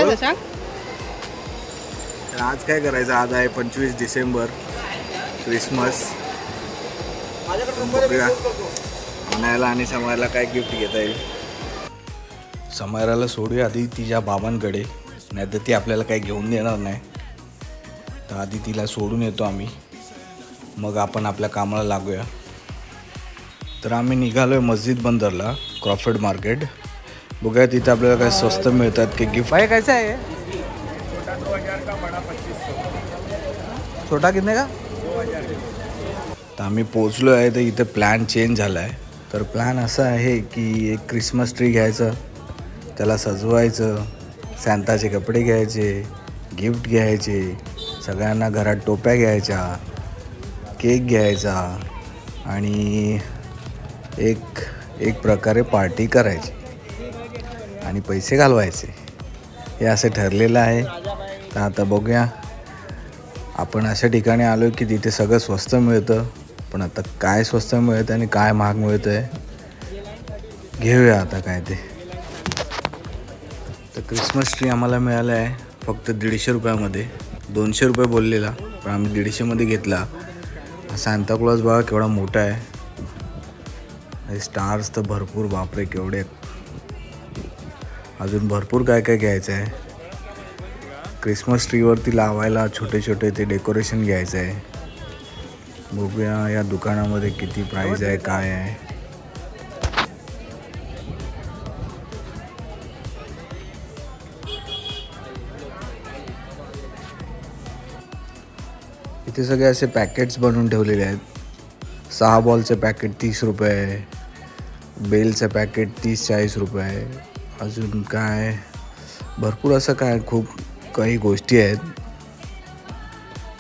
करायचं सांग? तर आज काय करायचं, आज आहे 25 डिसेंबर, क्रिसमस. बघूया आणायला आणि समायला काय गिफ्ट घेता येईल. समायराला सोडूया आधी तिच्या बाबांकडे, नाही तर ती आपल्याला काही घेऊन देणार नाही. तर आधी तिला सोडून येतो आम्ही, मग आपण आपल्या कामाला लागूया. तर आम्ही निघालो आहे मस्जिद बंदरला, क्रॉफर्ड मार्केट. बघूया तिथे आपल्याला काय स्वस्त मिळतात की गिफ्ट. भाई कैसा है? छोटा 2000 का, बड़ा 2500. छोटा कितने का? 2000. तर आम्ही पोचलो आहे. तर इथे प्लॅन चेंज झाला आहे. तर प्लॅन असा आहे की एक क्रिसमस ट्री घ्यायचं, त्याला सजवायचं, सॅन्टाचे कपडे घ्यायचे, गिफ्ट घ्यायचे, सगळ्यांना घरात टोप्या घ्यायच्या, केक घ्यायचा आणि एक प्रकारे पार्टी करायची आणि पैसे घालवायचे. हे असं ठरलेलं आहे. तर आता बघूया, आपण अशा ठिकाणी आलो की तिथे सगळं स्वस्त मिळतं. पण आता काय स्वस्त मिळतं आणि काय महाग मिळतं आहे घेऊया आता काय ते. तर क्रिसमस ट्री आम्हाला मिळाला आहे फक्त 150 रुपयामध्ये. 200 रुपये बोललेला, पण आम्ही 150मध्ये घेतला. सांताक्लॉज बघा केवढा मोठा आहे. स्टार्स तर भरपूर, बापरे केवढे. अजून भरपूर काय काय घ्यायचं आहे. क्रिसमस ट्रीवरती लावायला छोटे छोटे ते डेकोरेशन घ्यायचं आहे. बघूया या दुकानामध्ये किती प्राईस आहे, काय आहे. इथे सगळे असे पॅकेट्स बनवून ठेवलेले आहेत. 6 बॉलचे पॅकेट 30 रुपये, बेलचं पॅकेट 30-40 रुपये. अजून काय भरपूर असं काय खूप काही गोष्टी आहेत.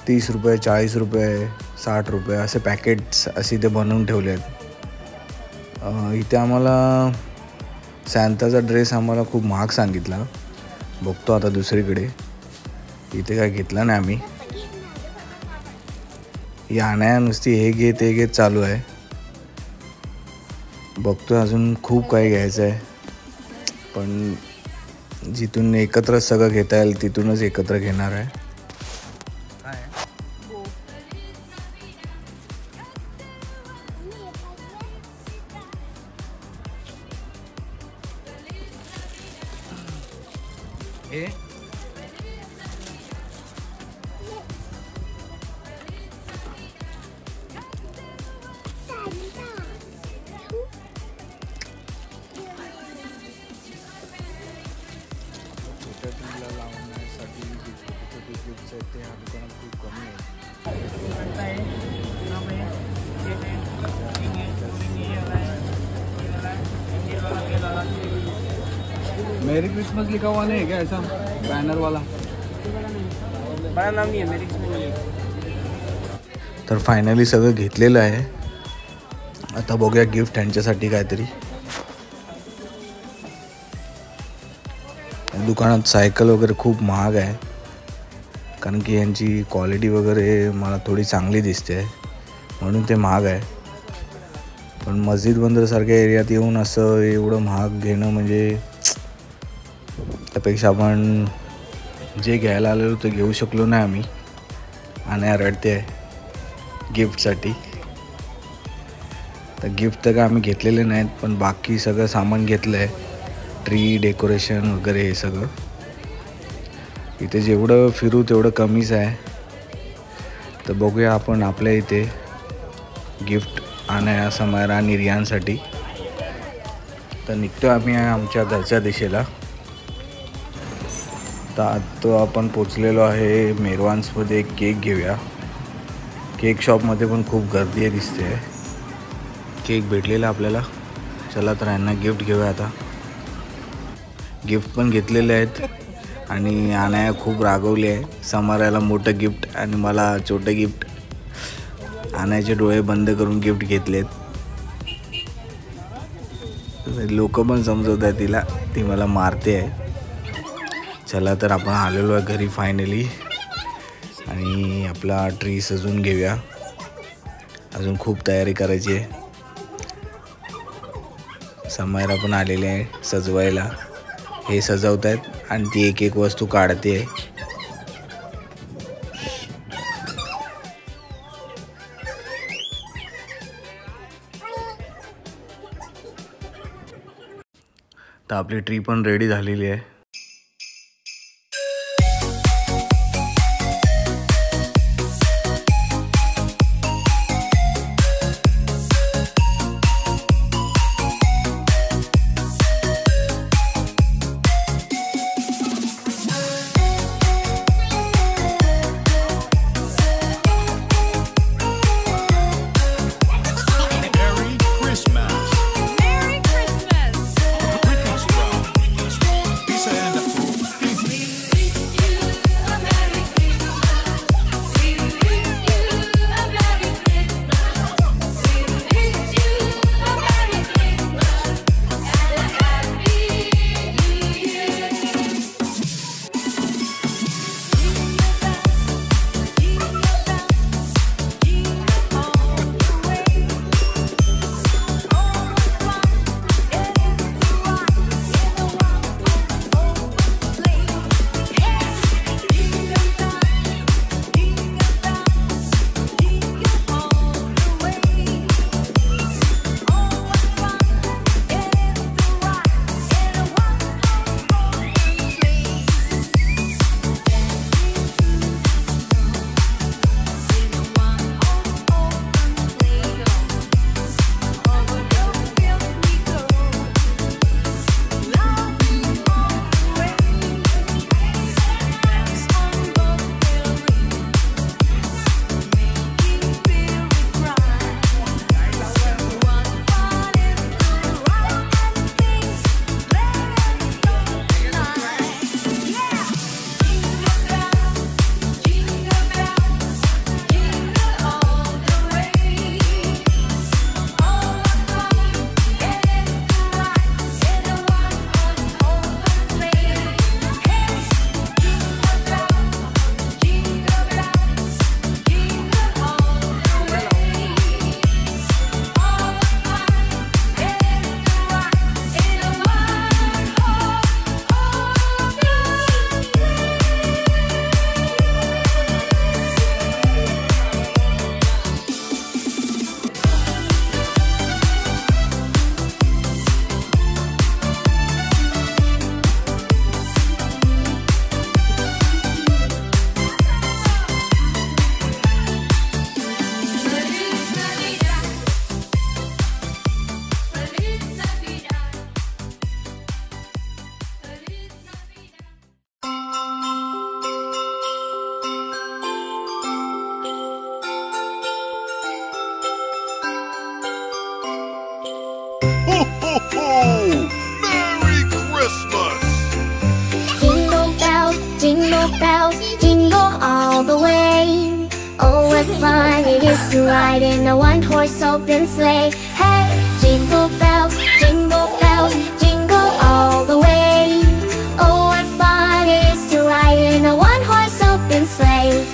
30 रुपये, 40 रुपये, 60 रुपये असे पॅकेट्स असे इथे बनवून ठेवले आहेत. इथे आम्हाला सॅन्टाचा ड्रेस आम्हाला खूप महाग सांगितला. बघतो आता दुसरीकडे. इथे काय घेतला नाही आम्ही. ही आणाया नुसती हे घे ते घेत चालू आहे. बघतोय अजून खूप काही घ्यायचं आहे. पण जिथून एकत्र सगळं घेता येईल तिथूनच एकत्र घेणार आहे. हे लावण्यासाठी छोटे गिफ्ट्स आहेत ते ह्या दुकानात खूप कमी आहे. मेरी क्रिसमस लिखा हुआ नहीं है क्या ऐसा बैनर वाला? बड़ा नाम नहीं है मेरी क्रिसमस. तर फायनली सगळं घेतलेलं आहे. आता बघूया गिफ्ट यांच्यासाठी काहीतरी. दुकानात सायकल वगैरे खूप महाग आहे, कारण की यांची क्वालिटी वगैरे मला थोडी चांगली दिसते म्हणून ते महाग आहे. पण मस्जिद बंदरसारख्या एरियात येऊन असं एवढं महाग घेणं म्हणजे, त्यापेक्षा आपण जे घ्यायला आलेलो ते घेऊ शकलो नाही आम्ही. आणि रडते आहे गिफ्टसाठी. तर गिफ्ट तर काय आम्ही घेतलेले नाहीत, पण बाकी सगळं सामान घेतलं आहे. ट्री डेकोरेशन वगैरे हे सगळं. इथे जेवढं फिरू तेवढं कमीच आहे. तर बघूया आपण आपल्या इथे गिफ्ट आणाया समायरा आणि रियांसाठी. तर निघतो आम्ही आमच्या घरच्या दिशेला. तर आता आपण पोचलेलो आहे मेरवान्समध्ये. केक घेऊया. केक शॉपमध्ये पण खूप गर्दी आहे दिसते. केक भेटलेला आपल्याला. चला तर यांना गिफ्ट घेऊया आता. गिफ्ट पण घेतलेले आहेत आणि आणाया खूप रागवले आहे. समाराला मोठं गिफ्ट आणि मला छोटं गिफ्ट. आणायचे डोळे बंद करून गिफ्ट घेतलेत. लोक पण समजवत आहे तिला, ती मला मारते आहे. चला तर आपण आलेलो आहे घरी फायनली आणि आपला ट्री सजवून घेऊया. अजून खूप तयारी करायची आहे. समायरा पण आलेले आहे सजवायला. हे सजवत आहेत आणि ती एक एक वस्तू काढते. तर आपली ट्री पण रेडी झालेली आहे. Merry Christmas! Jingle bells, jingle all the way. Oh, what fun it is to ride in a one-horse open sleigh. Hey, jingle bells, jingle all the way. Oh, what fun it is to ride in a one-horse open sleigh.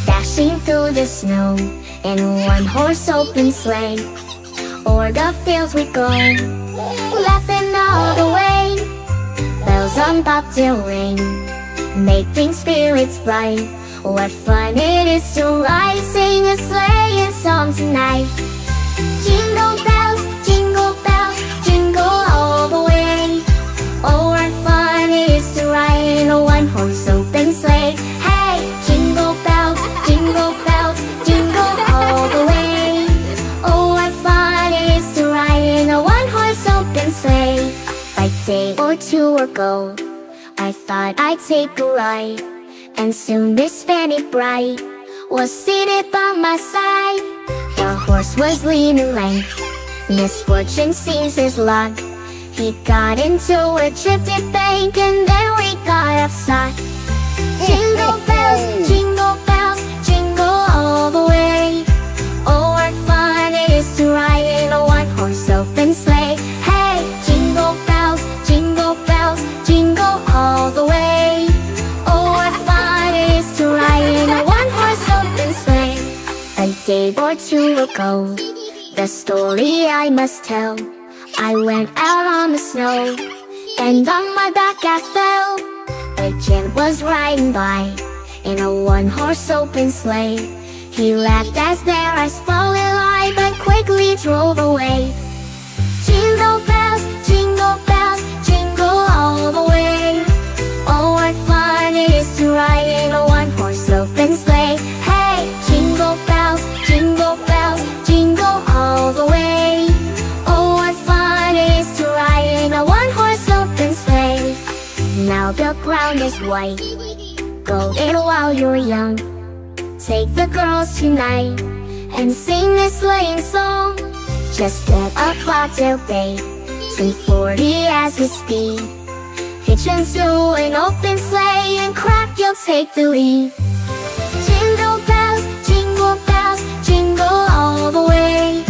Dashing through the snow in a one-horse open sleigh. O'er the fields we go, laughing all the way. Bells on bobtail ring, making spirits bright. What fun it is to ride, sing a sleighing song tonight. Jingle bells, jingle all the way. Oh, what fun it is to ride in a one-horse open sleigh. Hey, jingle bells, jingle all the way. Oh, what fun it is to ride in a one-horse open sleigh. A day or two ago, I thought I'd take a ride, and soon Miss Fanny Bright was seated by my side. The horse was lean and lank, misfortune seems his luck. He got into a drifted bank, and then we got upside. Jingle bells, jingle all the way. Oh, what fun it is to ride in a one-horse open sleigh. Hey, jingle bells, jingle all the way. Oh, what fun it is to ride in a one-horse open sleigh. A day or two ago, the story I must tell. I went out on the snow, and on my back I fell. A gent was riding by in a one-horse open sleigh. He laughed as their eyes followed light, but quickly drove away. Jingle bells, jingle all the way. Oh, what fun it is to ride in a one-horse open sleigh. Hey, jingle bells, jingle all the way. Oh, what fun it is to ride in a one-horse open sleigh. Now the ground is white, golden while you're young. Take the girls tonight and sing this sleighing song. Just get up Bobtail Bay, 240 as we speed. Hitch into an open sleigh and crack, you'll take the lead. Jingle bells, jingle all the way.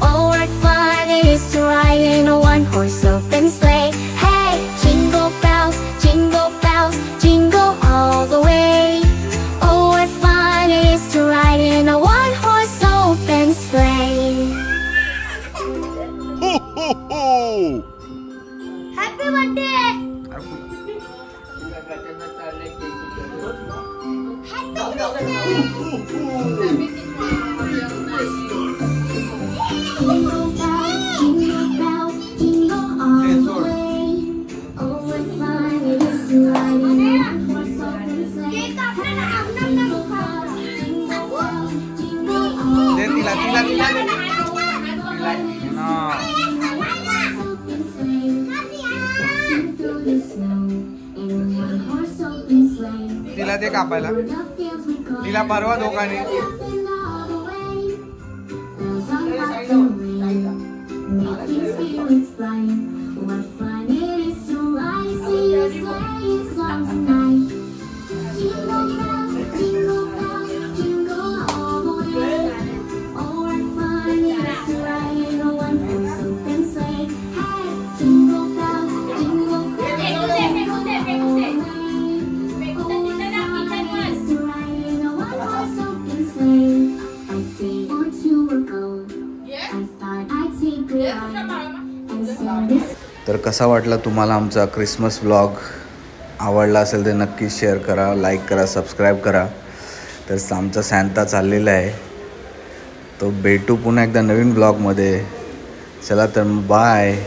Oh, what fun it is to ride in a one-horse open sleigh. Hey, jingle bells, jingle all the way. Oh, what fun it is to ride in a one-horse open sleigh. Ho ho ho! Happy birthday! Jingle bells, jingle all the way. Oh, what fun it is to ride in a one-horse open sleigh. Jingle bells, jingle all the way. तिला ते कापायला तिला परवा दोघांनी तर कसा वाटला तुम्हाला आमचा क्रिसमस व्लॉग? आवडला असेल तर नक्की शेअर करा, लाईक करा, सबस्क्राईब करा. तर आमचा सॅन्टा चाललेला आहे. तो भेटू पुन्हा एकदा नवीन ब्लॉगमध्ये. चला तर बाय.